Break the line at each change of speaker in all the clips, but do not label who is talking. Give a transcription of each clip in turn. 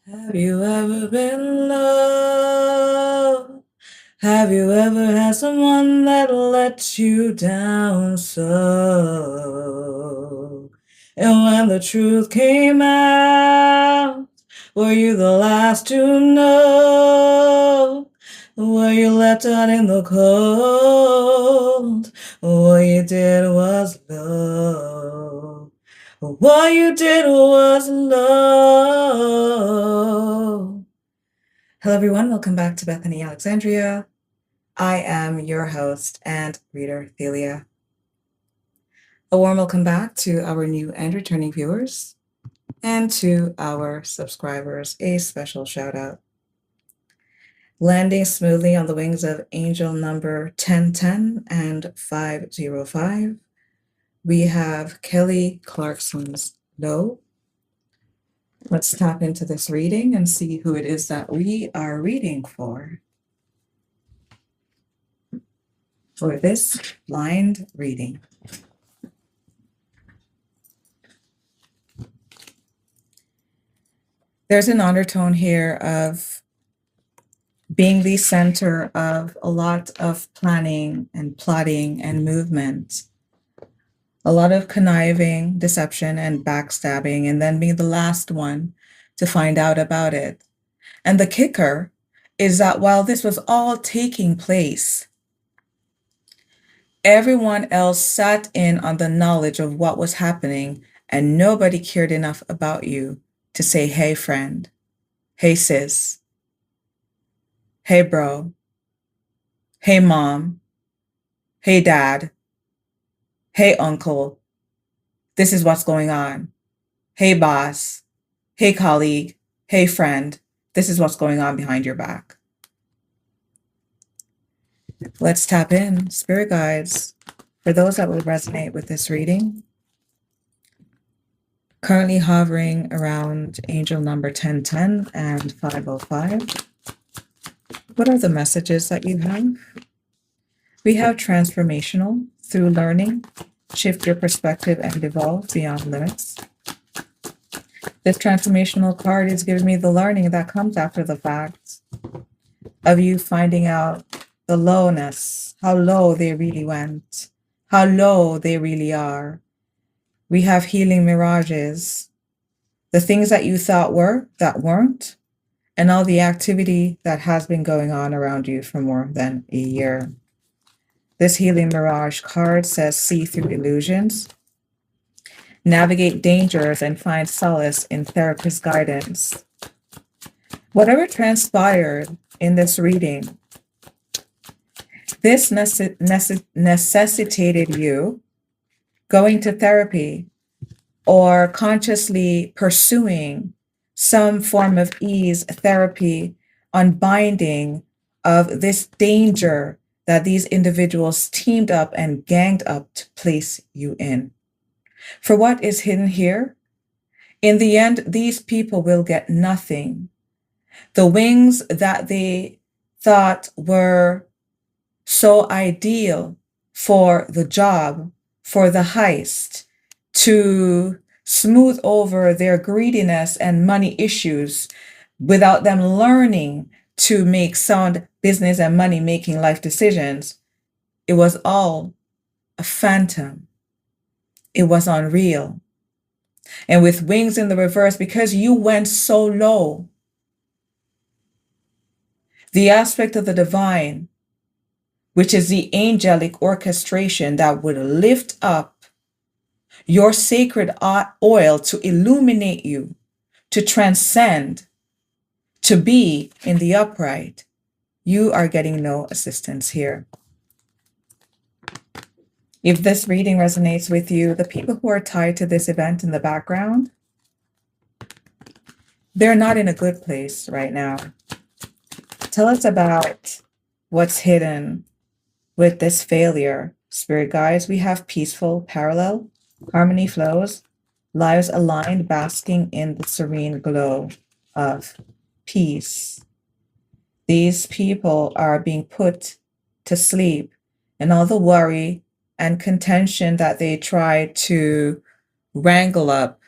Have you ever been in love? Have you ever had someone that let you down so? And when the truth came out, were you the last to know? Were you left out in the cold? What you did was love. What you did was love. Hello, everyone. Welcome back to Bethany Alexandria. I am your host and reader, Thelia. A warm welcome back to our new and returning viewers, and to our subscribers, a special shout out. Landing smoothly on the wings of angel number 1010 and 505, we have Kelly Clarkson's Low. Let's tap into this reading and see who it is that we are reading for this blind reading. There's an undertone here of being the center of a lot of planning and plotting and movement, a lot of conniving, deception, and backstabbing, and then being the last one to find out about it. And the kicker is that while this was all taking place, everyone else sat in on the knowledge of what was happening, and nobody cared enough about you to say, hey, friend, hey, sis, hey, bro, hey, mom, hey, dad, hey, uncle, this is what's going on. Hey, boss, hey, colleague, hey, friend, this is what's going on behind your back. Let's tap in, spirit guides, for those that would resonate with this reading. Currently hovering around angel number 1010 and 505. What are the messages that you have? We have transformational, through learning, shift your perspective and evolve beyond limits. This transformational card is giving me the learning that comes after the fact of you finding out the lowness, how low they really went, how low they really are. We have healing mirages, the things that you thought were, that weren't, and all the activity that has been going on around you for more than a year. This healing mirage card says, see through illusions, navigate dangers, and find solace in therapist guidance. Whatever transpired in this reading, this necessitated you going to therapy or consciously pursuing some form of ease therapy, unbinding of this danger that these individuals teamed up and ganged up to place you in. For what is hidden here? In the end, these people will get nothing. The wings that they thought were so ideal for the job, for the heist, to smooth over their greediness and money issues without them learning to make sound business and money-making life decisions, it was all a phantom. It was unreal. And with wings in the reverse, because you went so low, the aspect of the divine, which is the angelic orchestration that would lift up your sacred oil to illuminate you, to transcend, to be in the upright, you are getting no assistance here. If this reading resonates with you, the people who are tied to this event in the background, they're not in a good place right now. Tell us about what's hidden with this failure. Spirit guides, we have peaceful, parallel, harmony flows, lives aligned, basking in the serene glow of peace. These people are being put to sleep, and all the worry and contention that they try to wrangle up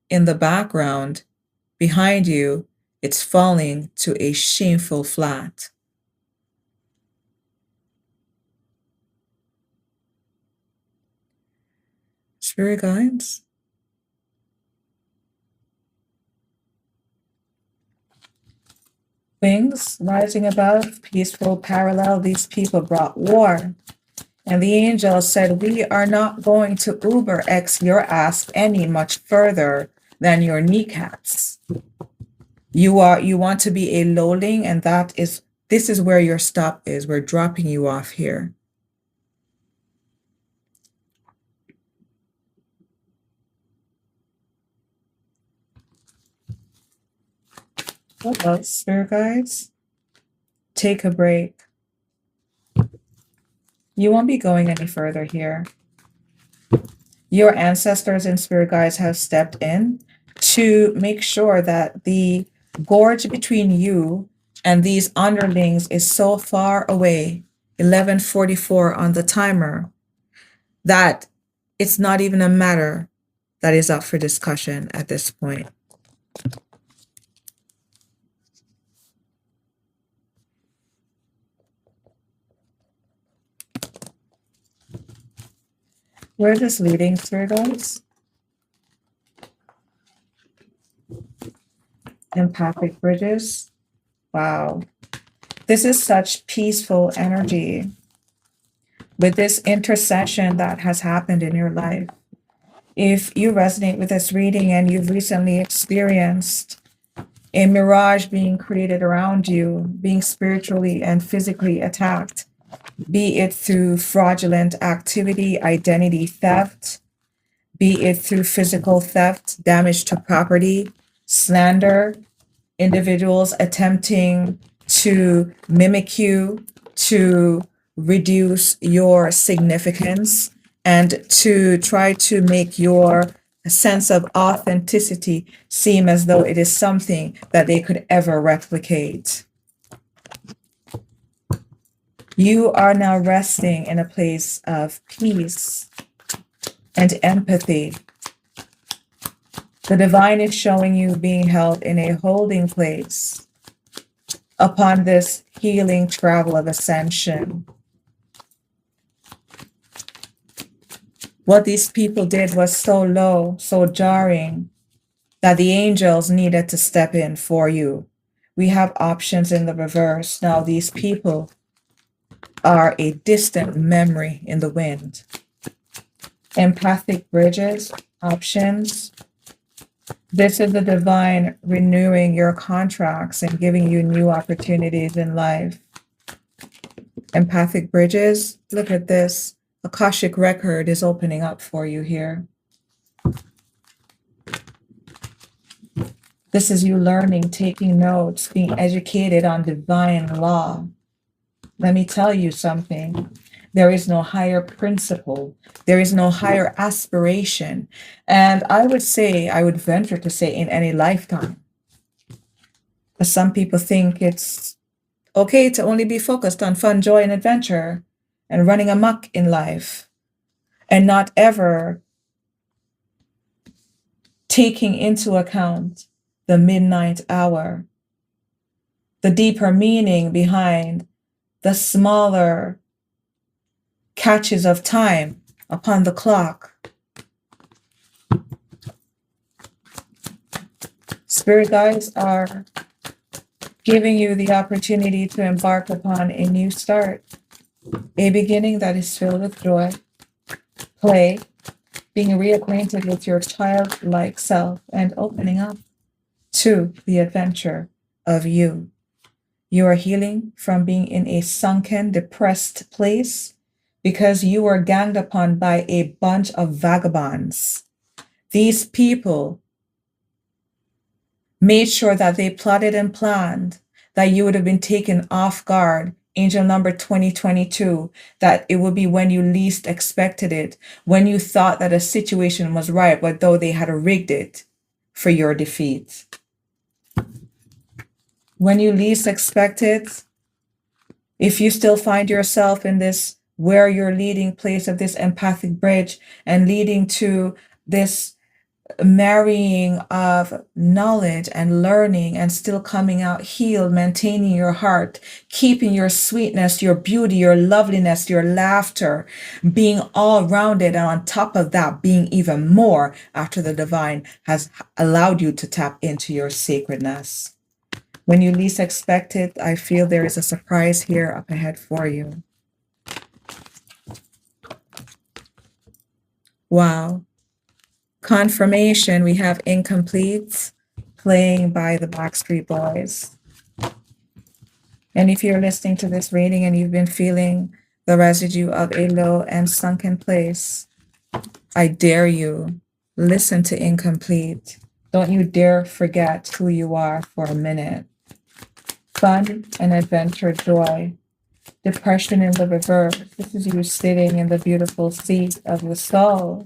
in the background behind you it's falling to a shameful flat. Spirit guides. Wings rising above, peaceful parallel. These people brought war. And the angel said, we are not going to Uber X your ass any much further than your kneecaps. You want to be a lowling, and this is where your stop is. We're dropping you off here. What else, spirit guides? Take a break. You won't be going any further here. Your ancestors and spirit guides have stepped in to make sure that the gorge between you and these underlings is so far away, 11:44 on the timer, that it's not even a matter that is up for discussion at this point. Where is this leading, spirit guides? Empathic bridges. Wow. This is such peaceful energy with this intercession that has happened in your life. If you resonate with this reading and you've recently experienced a mirage being created around you, being spiritually and physically attacked, be it through fraudulent activity, identity theft, be it through physical theft, damage to property, slander, individuals attempting to mimic you, to reduce your significance, and to try to make your sense of authenticity seem as though it is something that they could ever replicate. You are now resting in a place of peace and empathy. The divine is showing you being held in a holding place upon this healing travel of ascension. What these people did was so low, so jarring, that the angels needed to step in for you. We have options in the reverse. Now these people are a distant memory in the wind. Empathic bridges, options. This is the divine renewing your contracts and giving you new opportunities in life. Empathic bridges, look at this. Akashic record is opening up for you here. This is you learning, taking notes, being educated on divine law. Let me tell you something. There is no higher principle. There is no higher aspiration. And I would venture to say in any lifetime. But some people think it's okay to only be focused on fun, joy, and adventure and running amok in life and not ever taking into account the midnight hour, the deeper meaning behind the smaller catches of time upon the clock. Spirit guides are giving you the opportunity to embark upon a new start, a beginning that is filled with joy, play, being reacquainted with your childlike self, and opening up to the adventure of you. You are healing from being in a sunken, depressed place because you were ganged upon by a bunch of vagabonds. These people made sure that they plotted and planned that you would have been taken off guard. Angel number 2022, that it would be when you least expected it, when you thought that a situation was right, but though they had rigged it for your defeat. When you least expect it, if you still find yourself in this where you're leading place of this empathic bridge and leading to this marrying of knowledge and learning and still coming out healed, maintaining your heart, keeping your sweetness, your beauty, your loveliness, your laughter, being all rounded, and on top of that, being even more after the divine has allowed you to tap into your sacredness. When you least expect it, I feel there is a surprise here up ahead for you. Wow. Confirmation, we have Incomplete playing by the Backstreet Boys. And if you're listening to this reading and you've been feeling the residue of a low and sunken place, I dare you, listen to Incomplete. Don't you dare forget who you are for a minute. Fun and adventure, joy. Depression in the reverse. This is you sitting in the beautiful seat of the soul.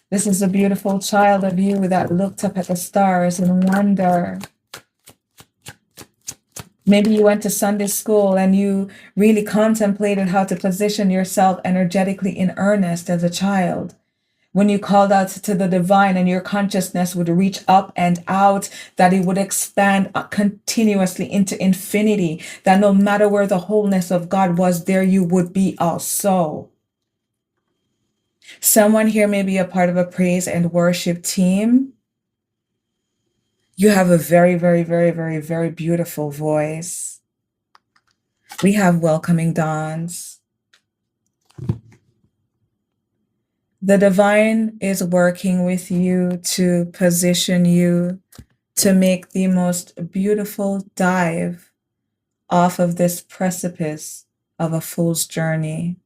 This is a beautiful child of you that looked up at the stars in wonder. Maybe you went to Sunday school and you really contemplated how to position yourself energetically in earnest as a child. When you called out to the divine and your consciousness would reach up and out, that it would expand continuously into infinity, that no matter where the wholeness of God was, there you would be also. Someone here may be a part of a praise and worship team. You have a very, very, very, very, very beautiful voice. We have welcoming dawns. The divine is working with you to position you to make the most beautiful dive off of this precipice of a fool's journey.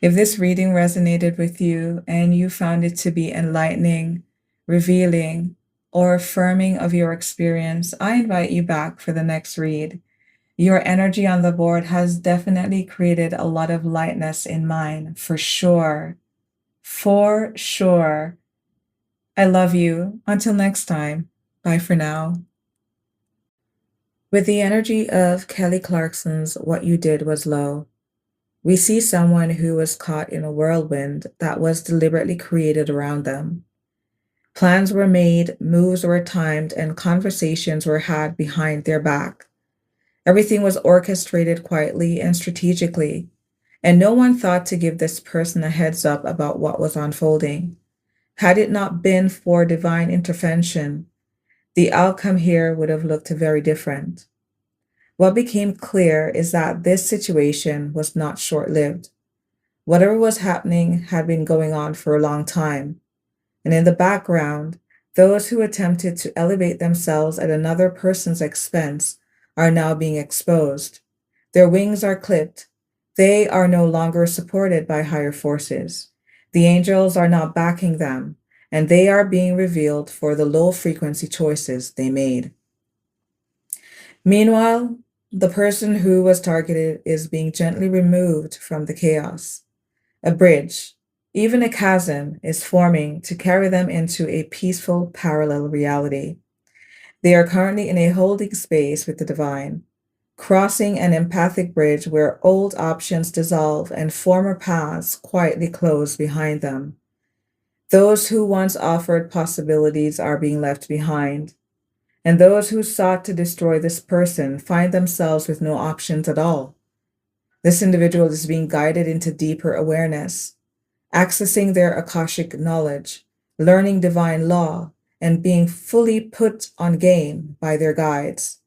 If this reading resonated with you and you found it to be enlightening, revealing, or affirming of your experience, I invite you back for the next read. Your energy on the board has definitely created a lot of lightness in mine, for sure. For sure. I love you. Until next time. Bye for now. With the energy of Kelly Clarkson's What You Did Was Low, we see someone who was caught in a whirlwind that was deliberately created around them. Plans were made, moves were timed, and conversations were had behind their back. Everything was orchestrated quietly and strategically, and no one thought to give this person a heads up about what was unfolding. Had it not been for divine intervention, the outcome here would have looked very different. What became clear is that this situation was not short-lived. Whatever was happening had been going on for a long time, and in the background, those who attempted to elevate themselves at another person's expense are now being exposed. Their wings are clipped. They are no longer supported by higher forces. The angels are not backing them, and they are being revealed for the low-frequency choices they made. Meanwhile, the person who was targeted is being gently removed from the chaos. A bridge, even a chasm, is forming to carry them into a peaceful parallel reality. They are currently in a holding space with the divine, crossing an empathic bridge where old options dissolve and former paths quietly close behind them. Those who once offered possibilities are being left behind, and those who sought to destroy this person find themselves with no options at all. This individual is being guided into deeper awareness, accessing their Akashic knowledge, learning divine law, and being fully put on game by their guides.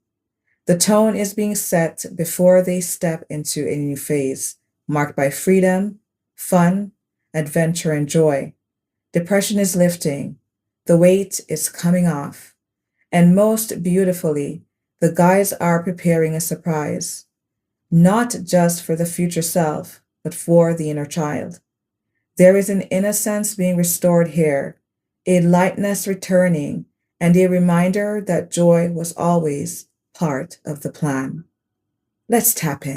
The tone is being set before they step into a new phase, marked by freedom, fun, adventure, and joy. Depression is lifting, the weight is coming off, and most beautifully, the guides are preparing a surprise, not just for the future self, but for the inner child. There is an innocence being restored here, a lightness returning, and a reminder that joy was always part of the plan. Let's tap in.